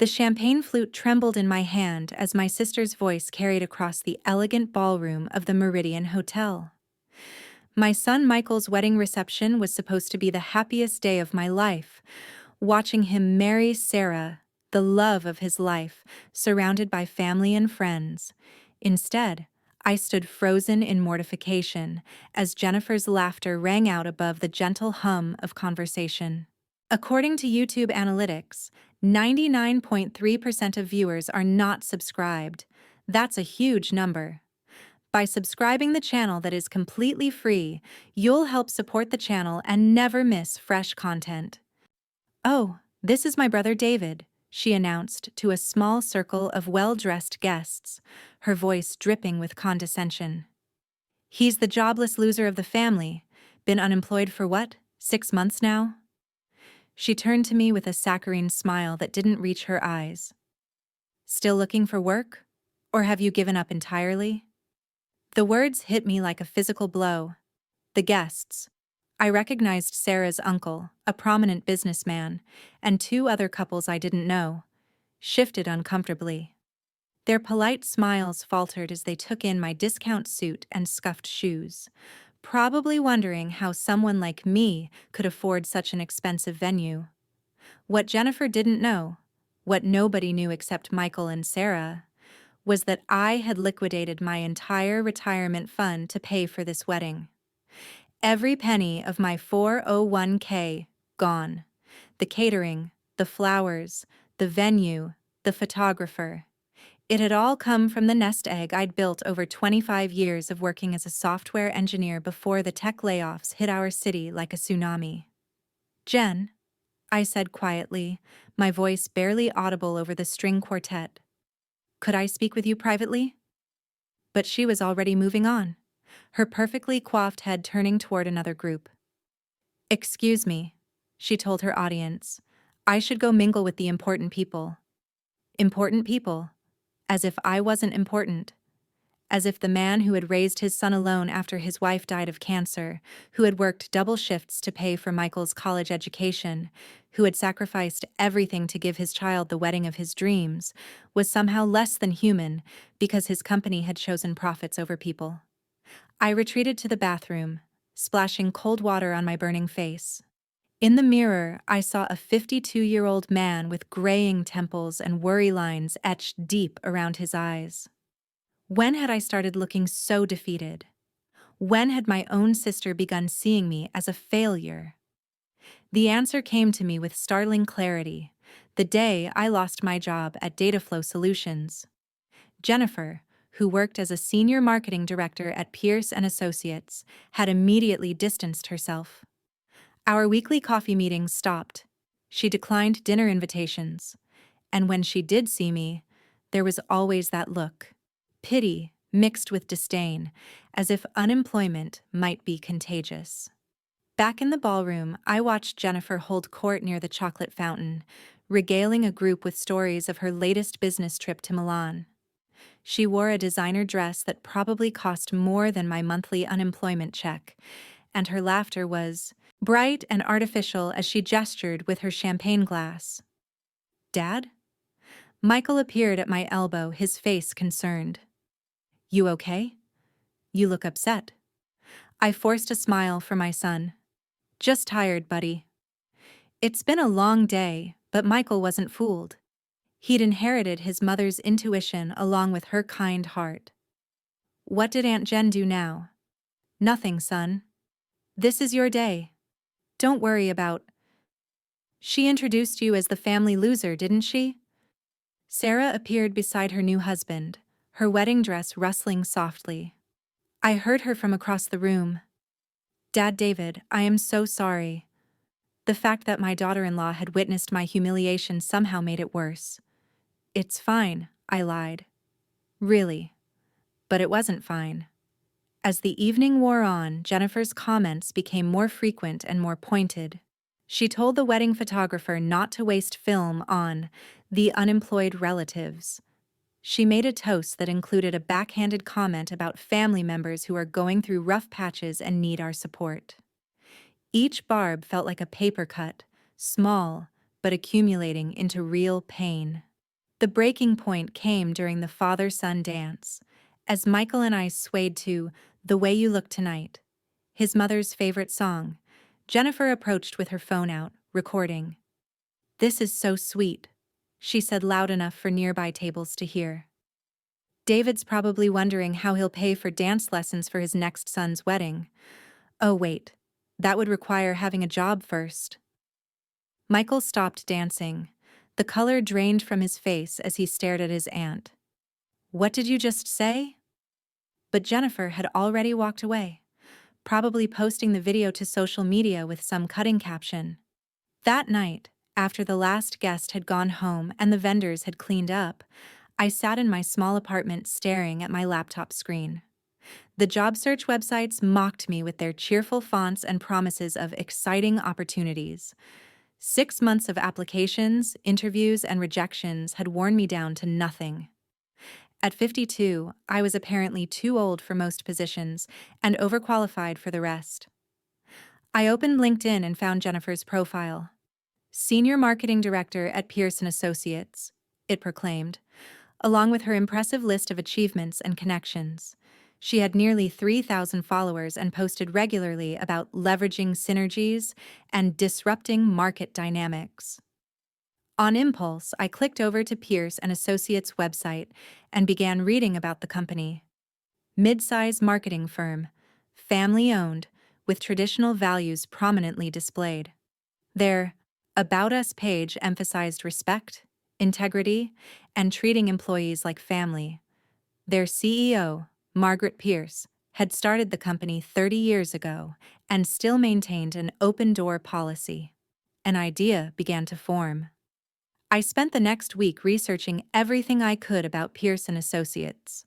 The champagne flute trembled in my hand as my sister's voice carried across the elegant ballroom of the Meridian Hotel. My son Michael's wedding reception was supposed to be the happiest day of my life, watching him marry Sarah, the love of his life, surrounded by family and friends. Instead, I stood frozen in mortification as Jennifer's laughter rang out above the gentle hum of conversation. According to YouTube analytics, 99.3% of viewers are not subscribed. That's a huge number. By subscribing the channel that is completely free, you'll help support the channel and never miss fresh content. "Oh, this is my brother David," she announced to a small circle of well-dressed guests, her voice dripping with condescension. "He's the jobless loser of the family. Been unemployed for what, 6 months now?" She turned to me with a saccharine smile that didn't reach her eyes. "Still looking for work? Or have you given up entirely?" The words hit me like a physical blow. The guests. I recognized Sarah's uncle, a prominent businessman, and 2 other couples I didn't know, shifted uncomfortably. Their polite smiles faltered as they took in my discount suit and scuffed shoes, probably wondering how someone like me could afford such an expensive venue. What Jennifer didn't know, what nobody knew except Michael and Sarah, was that I had liquidated my entire retirement fund to pay for this wedding. Every penny of my 401k gone. The catering, the flowers, the venue, the photographer. It had all come from the nest egg I'd built over 25 years of working as a software engineer before the tech layoffs hit our city like a tsunami. "Jen," I said quietly, my voice barely audible over the string quartet. "Could I speak with you privately?" But she was already moving on, her perfectly coiffed head turning toward another group. "Excuse me," she told her audience. "I should go mingle with the important people." Important people? As if I wasn't important. As if the man who had raised his son alone after his wife died of cancer, who had worked double shifts to pay for Michael's college education, who had sacrificed everything to give his child the wedding of his dreams, was somehow less than human because his company had chosen profits over people. I retreated to the bathroom, splashing cold water on my burning face. In the mirror, I saw a 52-year-old man with graying temples and worry lines etched deep around his eyes. When had I started looking so defeated? When had my own sister begun seeing me as a failure? The answer came to me with startling clarity, the day I lost my job at Dataflow Solutions. Jennifer, who worked as a senior marketing director at Pierce & Associates, had immediately distanced herself. Our weekly coffee meetings stopped. She declined dinner invitations. And when she did see me, there was always that look. Pity mixed with disdain, as if unemployment might be contagious. Back in the ballroom, I watched Jennifer hold court near the chocolate fountain, regaling a group with stories of her latest business trip to Milan. She wore a designer dress that probably cost more than my monthly unemployment check, and her laughter was bright and artificial as she gestured with her champagne glass. "Dad?" Michael appeared at my elbow, his face concerned. "You okay? You look upset." I forced a smile for my son. "Just tired, buddy." It's been a long day, but Michael wasn't fooled. He'd inherited his mother's intuition along with her kind heart. "What did Aunt Jen do now?" "Nothing, son. This is your day. Don't worry about—" "She introduced you as the family loser, didn't she?" Sarah appeared beside her new husband, her wedding dress rustling softly. I heard her from across the room. "Dad David, I am so sorry." The fact that my daughter-in-law had witnessed my humiliation somehow made it worse. "It's fine," I lied. Really. But it wasn't fine. As the evening wore on, Jennifer's comments became more frequent and more pointed. She told the wedding photographer not to waste film on the unemployed relatives. She made a toast that included a backhanded comment about family members who are going through rough patches and need our support. Each barb felt like a paper cut, small, but accumulating into real pain. The breaking point came during the father-son dance, as Michael and I swayed to "The Way You Look Tonight," his mother's favorite song. Jennifer approached with her phone out, recording. "This is so sweet," she said loud enough for nearby tables to hear. David's probably wondering how he'll pay for dance lessons for his next son's wedding. Oh wait, that would require having a job first. Michael stopped dancing. The color drained from his face as he stared at his aunt. "What did you just say?" But Jennifer had already walked away, probably posting the video to social media with some cutting caption. That night, after the last guest had gone home and the vendors had cleaned up, I sat in my small apartment staring at my laptop screen. The job search websites mocked me with their cheerful fonts and promises of exciting opportunities. 6 months of applications, interviews, and rejections had worn me down to nothing. At 52, I was apparently too old for most positions and overqualified for the rest. I opened LinkedIn and found Jennifer's profile. Senior Marketing Director at Pearson Associates, it proclaimed, along with her impressive list of achievements and connections. She had nearly 3,000 followers and posted regularly about leveraging synergies and disrupting market dynamics. On impulse, I clicked over to Pierce and Associates' website and began reading about the company. Mid-size marketing firm, family-owned, with traditional values prominently displayed. Their About Us page emphasized respect, integrity, and treating employees like family. Their CEO, Margaret Pierce, had started the company 30 years ago and still maintained an open-door policy. An idea began to form. I spent the next week researching everything I could about Pierce and Associates.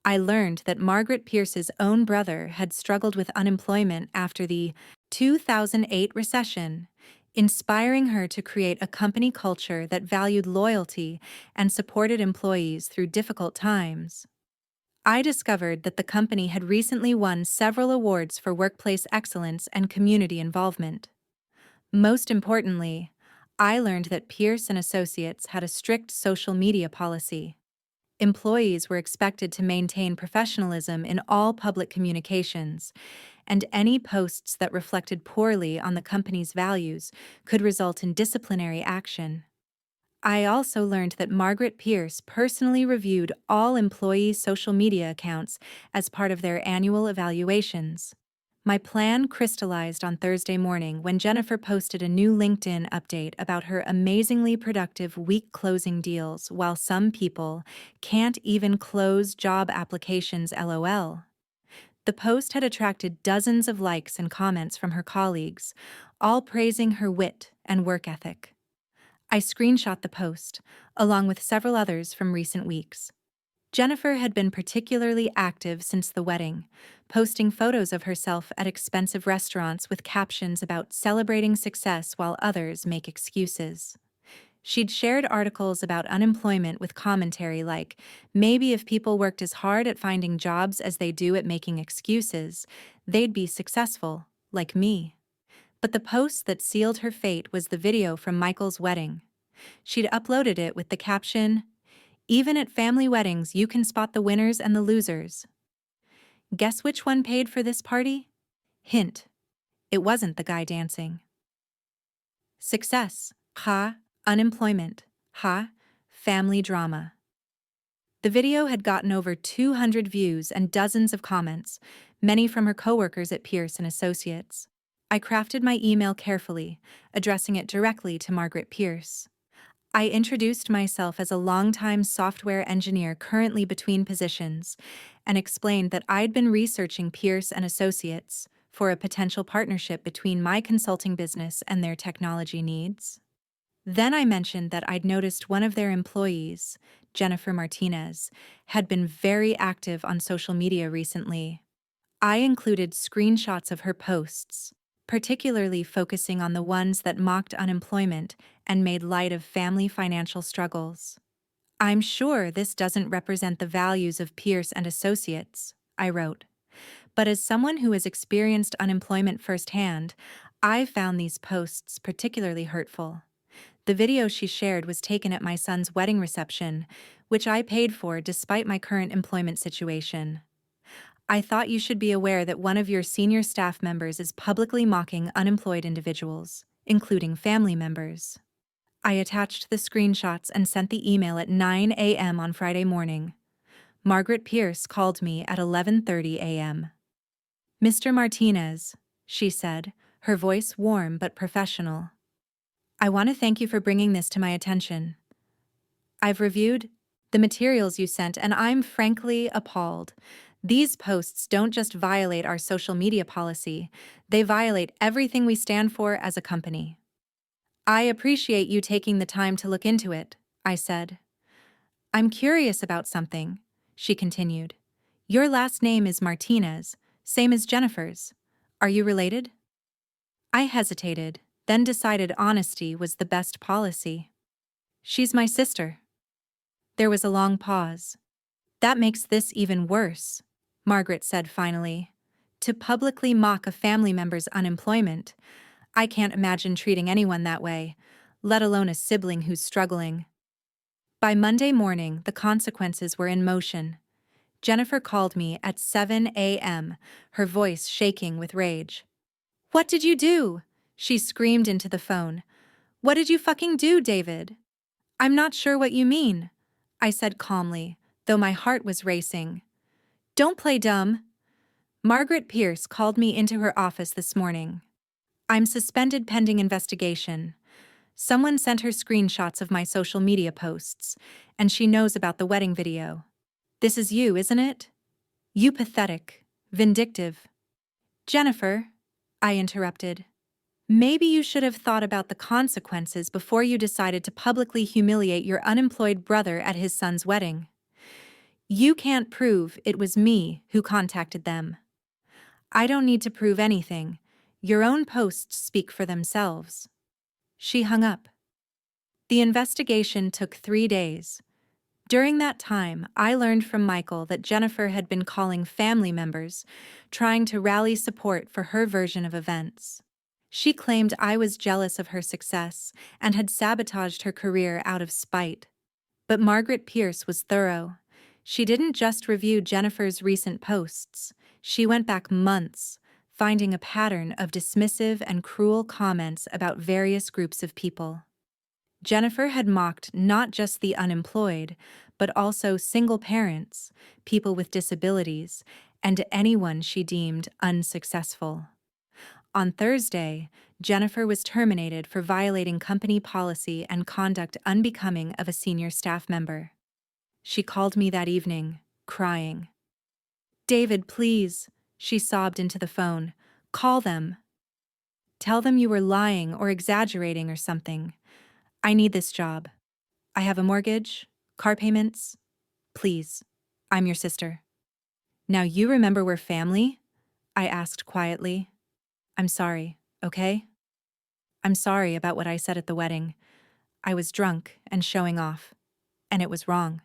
I learned that Margaret Pierce's own brother had struggled with unemployment after the 2008 recession, inspiring her to create a company culture that valued loyalty and supported employees through difficult times. I discovered that the company had recently won several awards for workplace excellence and community involvement. Most importantly, I learned that Pierce and Associates had a strict social media policy. Employees were expected to maintain professionalism in all public communications, and any posts that reflected poorly on the company's values could result in disciplinary action. I also learned that Margaret Pierce personally reviewed all employee social media accounts as part of their annual evaluations. My plan crystallized on Thursday morning when Jennifer posted a new LinkedIn update about her amazingly productive week closing deals while some people can't even close job applications LOL. The post had attracted dozens of likes and comments from her colleagues, all praising her wit and work ethic. I screenshot the post, along with several others from recent weeks. Jennifer had been particularly active since the wedding, posting photos of herself at expensive restaurants with captions about celebrating success while others make excuses. She'd shared articles about unemployment with commentary like, maybe if people worked as hard at finding jobs as they do at making excuses, they'd be successful, like me. But the post that sealed her fate was the video from Michael's wedding. She'd uploaded it with the caption, "Even at family weddings, you can spot the winners and the losers." Guess which one paid for this party? Hint: it wasn't the guy dancing. Success, ha. Unemployment, ha. Family drama. The video had gotten over 200 views and dozens of comments, many from her coworkers at Pierce and Associates. I crafted my email carefully, addressing it directly to Margaret Pierce. I introduced myself as a longtime software engineer currently between positions and explained that I'd been researching Pierce and Associates for a potential partnership between my consulting business and their technology needs. Then I mentioned that I'd noticed one of their employees, Jennifer Martinez, had been very active on social media recently. I included screenshots of her posts, particularly focusing on the ones that mocked unemployment and made light of family financial struggles. "I'm sure this doesn't represent the values of Pierce and Associates," I wrote. "But as someone who has experienced unemployment firsthand, I found these posts particularly hurtful. The video she shared was taken at my son's wedding reception, which I paid for despite my current employment situation. I thought you should be aware that one of your senior staff members is publicly mocking unemployed individuals, including family members. I attached the screenshots and sent the email at 9 a.m. on Friday morning. Margaret Pierce called me at 11:30 a.m. "Mr. Martinez," she said, her voice warm but professional. "I want to thank you for bringing this to my attention. I've reviewed the materials you sent and I'm frankly appalled. These posts don't just violate our social media policy, they violate everything we stand for as a company." "I appreciate you taking the time to look into it," I said. "I'm curious about something," she continued. "Your last name is Martinez, same as Jennifer's. Are you related?" I hesitated, then decided honesty was the best policy. "She's my sister." There was a long pause. "That makes this even worse," Margaret said finally. "To publicly mock a family member's unemployment, I can't imagine treating anyone that way, let alone a sibling who's struggling." By Monday morning, the consequences were in motion. Jennifer called me at 7 a.m., her voice shaking with rage. "What did you do?" she screamed into the phone. "What did you fucking do, David?" "I'm not sure what you mean," I said calmly, though my heart was racing. "Don't play dumb." Margaret Pierce called me into her office this morning. "I'm suspended pending investigation. Someone sent her screenshots of my social media posts, and she knows about the wedding video. This is you, isn't it? You pathetic, vindictive." "Jennifer," I interrupted, "maybe you should have thought about the consequences before you decided to publicly humiliate your unemployed brother at his son's wedding. You can't prove it was me who contacted them. I don't need to prove anything. Your own posts speak for themselves." She hung up. The investigation took 3 days. During that time, I learned from Michael that Jennifer had been calling family members, trying to rally support for her version of events. She claimed I was jealous of her success and had sabotaged her career out of spite. But Margaret Pierce was thorough. She didn't just review Jennifer's recent posts. She went back months, finding a pattern of dismissive and cruel comments about various groups of people. Jennifer had mocked not just the unemployed, but also single parents, people with disabilities, and anyone she deemed unsuccessful. On Thursday, Jennifer was terminated for violating company policy and conduct unbecoming of a senior staff member. She called me that evening, crying. "David, please," she sobbed into the phone. "Call them. Tell them you were lying or exaggerating or something. I need this job. I have a mortgage, car payments. Please, I'm your sister." "Now you remember we're family?" I asked quietly. "I'm sorry, okay? I'm sorry about what I said at the wedding. I was drunk and showing off, and it was wrong.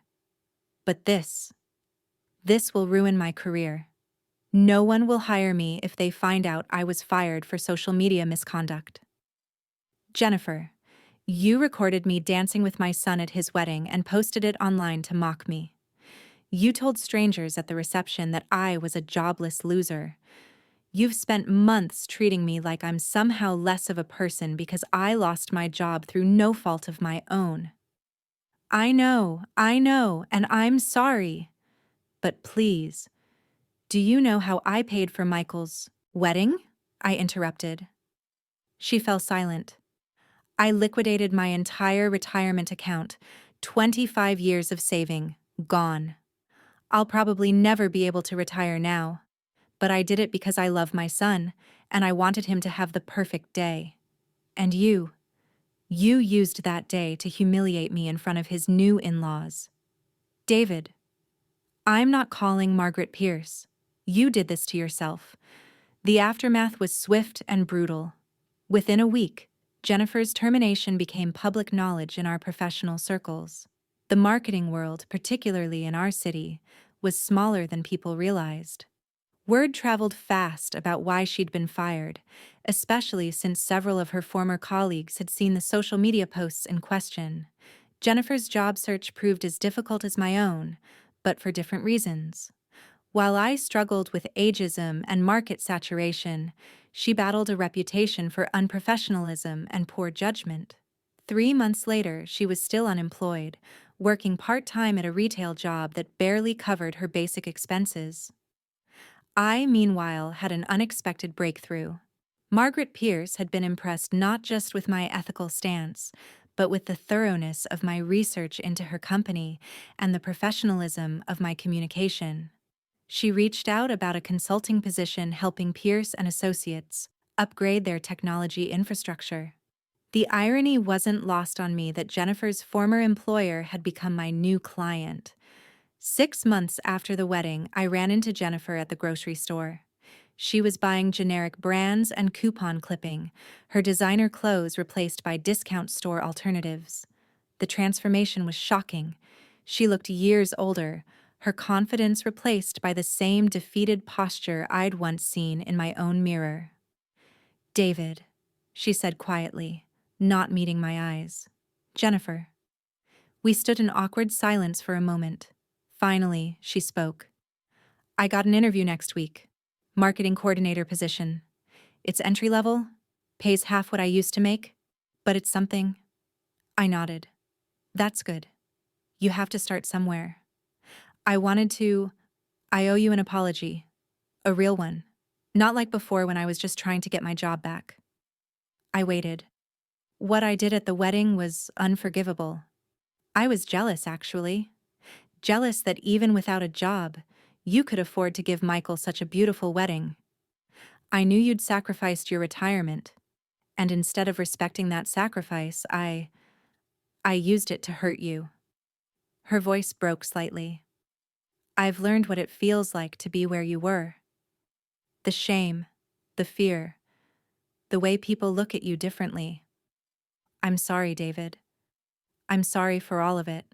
But this will ruin my career. No one will hire me if they find out I was fired for social media misconduct." "Jennifer, you recorded me dancing with my son at his wedding and posted it online to mock me. You told strangers at the reception that I was a jobless loser. You've spent months treating me like I'm somehow less of a person because I lost my job through no fault of my own. I know, and I'm sorry. But please, do you know how I paid for Michael's wedding?" I interrupted. She fell silent. "I liquidated my entire retirement account, 25 years of saving, gone. I'll probably never be able to retire now, but I did it because I love my son, and I wanted him to have the perfect day. And you used that day to humiliate me in front of his new in-laws. David, I'm not calling Margaret Pierce. You did this to yourself." The aftermath was swift and brutal. Within a week, Jennifer's termination became public knowledge in our professional circles. The marketing world, particularly in our city, was smaller than people realized. Word traveled fast about why she'd been fired, especially since several of her former colleagues had seen the social media posts in question. Jennifer's job search proved as difficult as my own, but for different reasons. While I struggled with ageism and market saturation, she battled a reputation for unprofessionalism and poor judgment. 3 months later, she was still unemployed, working part-time at a retail job that barely covered her basic expenses. I, meanwhile, had an unexpected breakthrough. Margaret Pierce had been impressed not just with my ethical stance, but with the thoroughness of my research into her company and the professionalism of my communication. She reached out about a consulting position helping Pierce and Associates upgrade their technology infrastructure. The irony wasn't lost on me that Jennifer's former employer had become my new client. 6 months after the wedding, I ran into Jennifer at the grocery store. She was buying generic brands and coupon clipping, her designer clothes replaced by discount store alternatives. The transformation was shocking. She looked years older, her confidence replaced by the same defeated posture I'd once seen in my own mirror. "David," she said quietly, not meeting my eyes. "Jennifer." We stood in awkward silence for a moment. Finally, she spoke. "I got an interview next week. Marketing coordinator position. It's entry level, pays half what I used to make, but it's something." I nodded. "That's good. You have to start somewhere. I wanted to. I owe you an apology. A real one. Not like before when I was just trying to get my job back." I waited. What I did at the wedding was unforgivable. I was jealous, actually. Jealous that even without a job, you could afford to give Michael such a beautiful wedding. I knew you'd sacrificed your retirement, and instead of respecting that sacrifice, I used it to hurt you. Her voice broke slightly. "I've learned what it feels like to be where you were. The shame, the fear, the way people look at you differently. I'm sorry, David. I'm sorry for all of it."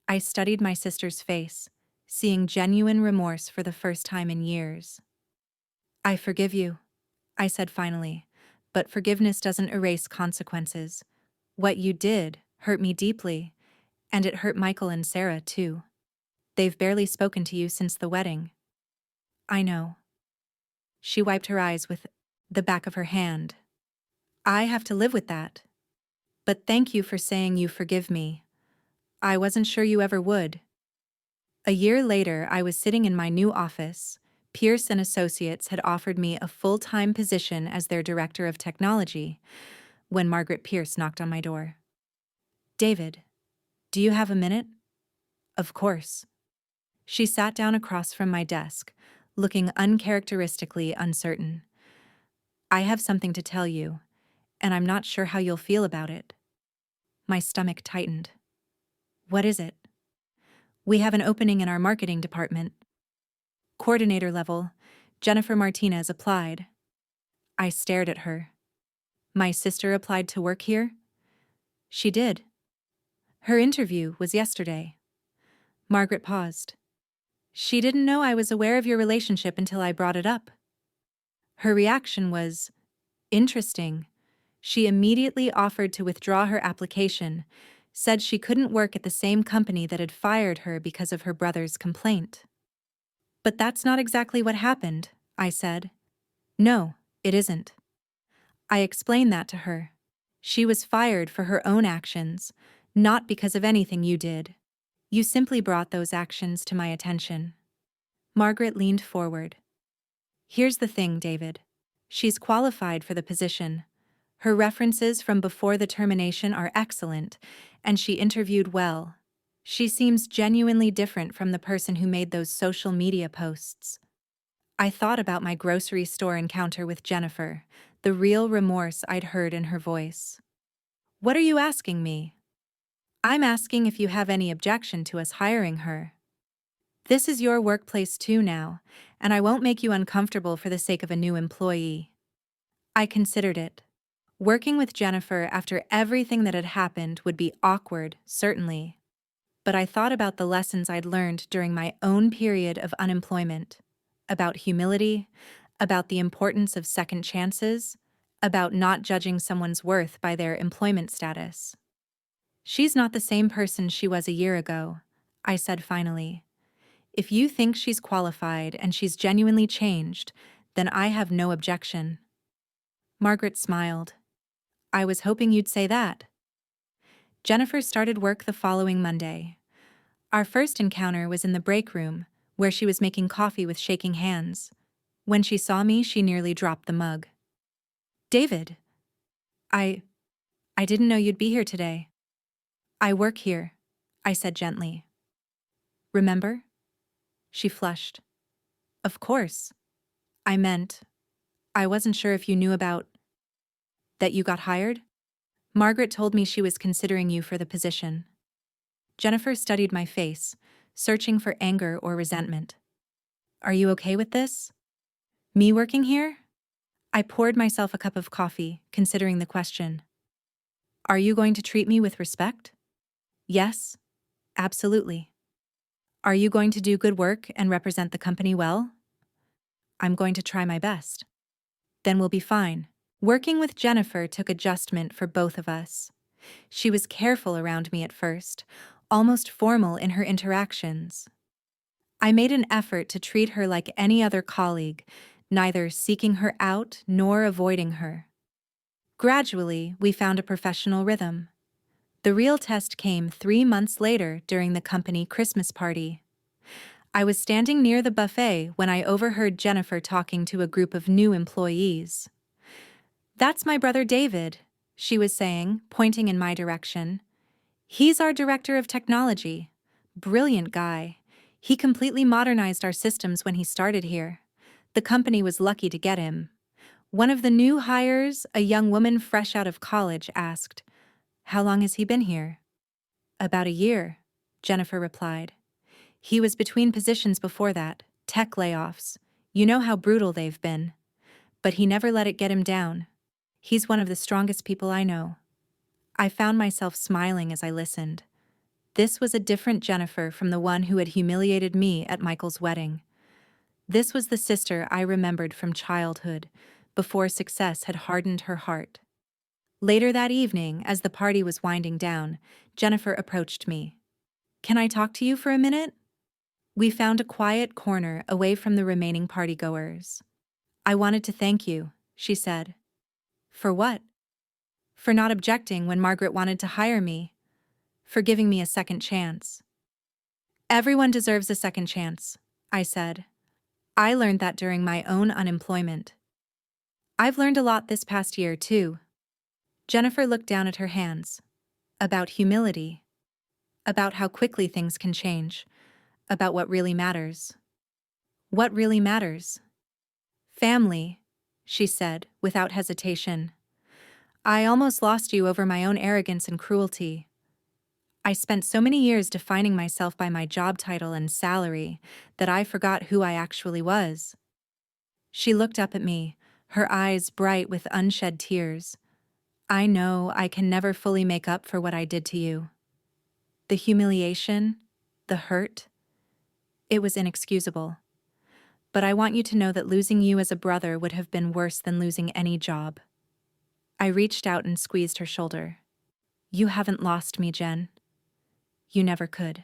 I studied my sister's face, seeing genuine remorse for the first time in years. "I forgive you," I said finally, "but forgiveness doesn't erase consequences. What you did hurt me deeply, and it hurt Michael and Sarah, too. They've barely spoken to you since the wedding." "I know." She wiped her eyes with the back of her hand. "I have to live with that. But thank you for saying you forgive me. I wasn't sure you ever would." A year later, I was sitting in my new office. Pierce and Associates had offered me a full-time position as their director of technology when Margaret Pierce knocked on my door. "David, do you have a minute?" "Of course." She sat down across from my desk, looking uncharacteristically uncertain. "I have something to tell you, and I'm not sure how you'll feel about it." My stomach tightened. "What is it?" "We have an opening in our marketing department. Coordinator level. Jennifer Martinez applied." I stared at her. "My sister applied to work here?" "She did. Her interview was yesterday." Margaret paused. "She didn't know I was aware of your relationship until I brought it up." Her reaction was interesting. She immediately offered to withdraw her application, said she couldn't work at the same company that had fired her because of her brother's complaint. "But that's not exactly what happened," I said. "No, it isn't." I explained that to her. "She was fired for her own actions, not because of anything you did. You simply brought those actions to my attention." Margaret leaned forward. "Here's the thing, David. She's qualified for the position. Her references from before the termination are excellent, and she interviewed well. She seems genuinely different from the person who made those social media posts." I thought about my grocery store encounter with Jennifer, the real remorse I'd heard in her voice. "What are you asking me?" "I'm asking if you have any objection to us hiring her. This is your workplace too now, and I won't make you uncomfortable for the sake of a new employee." I considered it. Working with Jennifer after everything that had happened would be awkward, certainly. But I thought about the lessons I'd learned during my own period of unemployment. about humility, about the importance of second chances, about not judging someone's worth by their employment status. She's not the same person she was a year ago, I said finally. If you think she's qualified and she's genuinely changed, then I have no objection. Margaret smiled. I was hoping you'd say that. Jennifer started work the following Monday. Our first encounter was in the break room, where she was making coffee with shaking hands. When she saw me, she nearly dropped the mug. David, I didn't know you'd be here today. I work here, I said gently. Remember? She flushed. Of course. I meant, I wasn't sure if you knew about that you got hired? Margaret told me she was considering you for the position. Jennifer studied my face, searching for anger or resentment. Are you okay with this? Me working here? I poured myself a cup of coffee, considering the question. Are you going to treat me with respect? Yes, absolutely. Are you going to do good work and represent the company well? I'm going to try my best. Then we'll be fine. Working with Jennifer took adjustment for both of us. She was careful around me at first, almost formal in her interactions. I made an effort to treat her like any other colleague, neither seeking her out nor avoiding her. Gradually, we found a professional rhythm. The real test came 3 months later during the company Christmas party. I was standing near the buffet when I overheard Jennifer talking to a group of new employees. That's my brother David, she was saying, pointing in my direction. He's our director of technology. Brilliant guy. He completely modernized our systems when he started here. The company was lucky to get him. One of the new hires, a young woman fresh out of college, asked, How long has he been here? About a year, Jennifer replied. He was between positions before that, tech layoffs. You know how brutal they've been. But he never let it get him down. He's one of the strongest people I know. I found myself smiling as I listened. This was a different Jennifer from the one who had humiliated me at Michael's wedding. This was the sister I remembered from childhood, before success had hardened her heart. Later that evening, as the party was winding down, Jennifer approached me. Can I talk to you for a minute? We found a quiet corner away from the remaining partygoers. I wanted to thank you, she said. For what? For not objecting when Margaret wanted to hire me. For giving me a second chance. Everyone deserves a second chance, I said. I learned that during my own unemployment. I've learned a lot this past year, too. Jennifer looked down at her hands. About humility. About how quickly things can change. About what really matters. What really matters? Family, she said, without hesitation. I almost lost you over my own arrogance and cruelty. I spent so many years defining myself by my job title and salary that I forgot who I actually was. She looked up at me, her eyes bright with unshed tears. I know I can never fully make up for what I did to you. The humiliation, the hurt, it was inexcusable. But I want you to know that losing you as a brother would have been worse than losing any job. I reached out and squeezed her shoulder. You haven't lost me, Jen. You never could.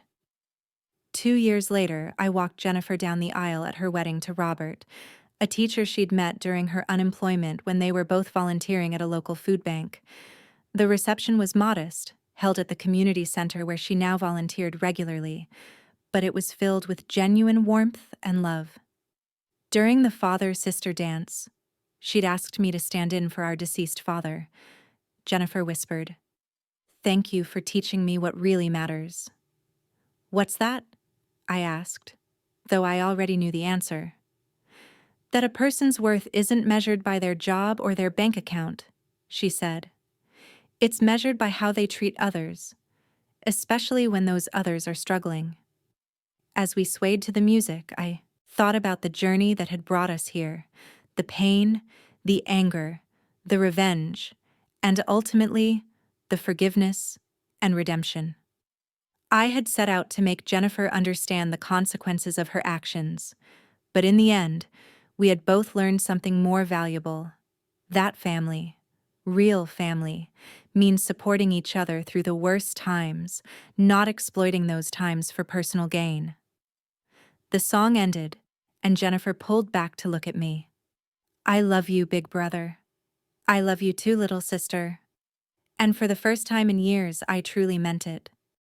2 years later, I walked Jennifer down the aisle at her wedding to Robert, a teacher she'd met during her unemployment when they were both volunteering at a local food bank. The reception was modest, held at the community center where she now volunteered regularly, but it was filled with genuine warmth and love. During the father-sister dance, she'd asked me to stand in for our deceased father. Jennifer whispered, Thank you for teaching me what really matters. What's that? I asked, though I already knew the answer. That a person's worth isn't measured by their job or their bank account, she said. It's measured by how they treat others, especially when those others are struggling. As we swayed to the music, I thought about the journey that had brought us here, the pain, the anger, the revenge, and ultimately, the forgiveness and redemption. I had set out to make Jennifer understand the consequences of her actions, But in the end, we had both learned something more valuable. That family, real family, means supporting each other through the worst times, not exploiting those times for personal gain. The song ended, and Jennifer pulled back to look at me. I love you, big brother. I love you too, little sister. And for the first time in years, I truly meant it.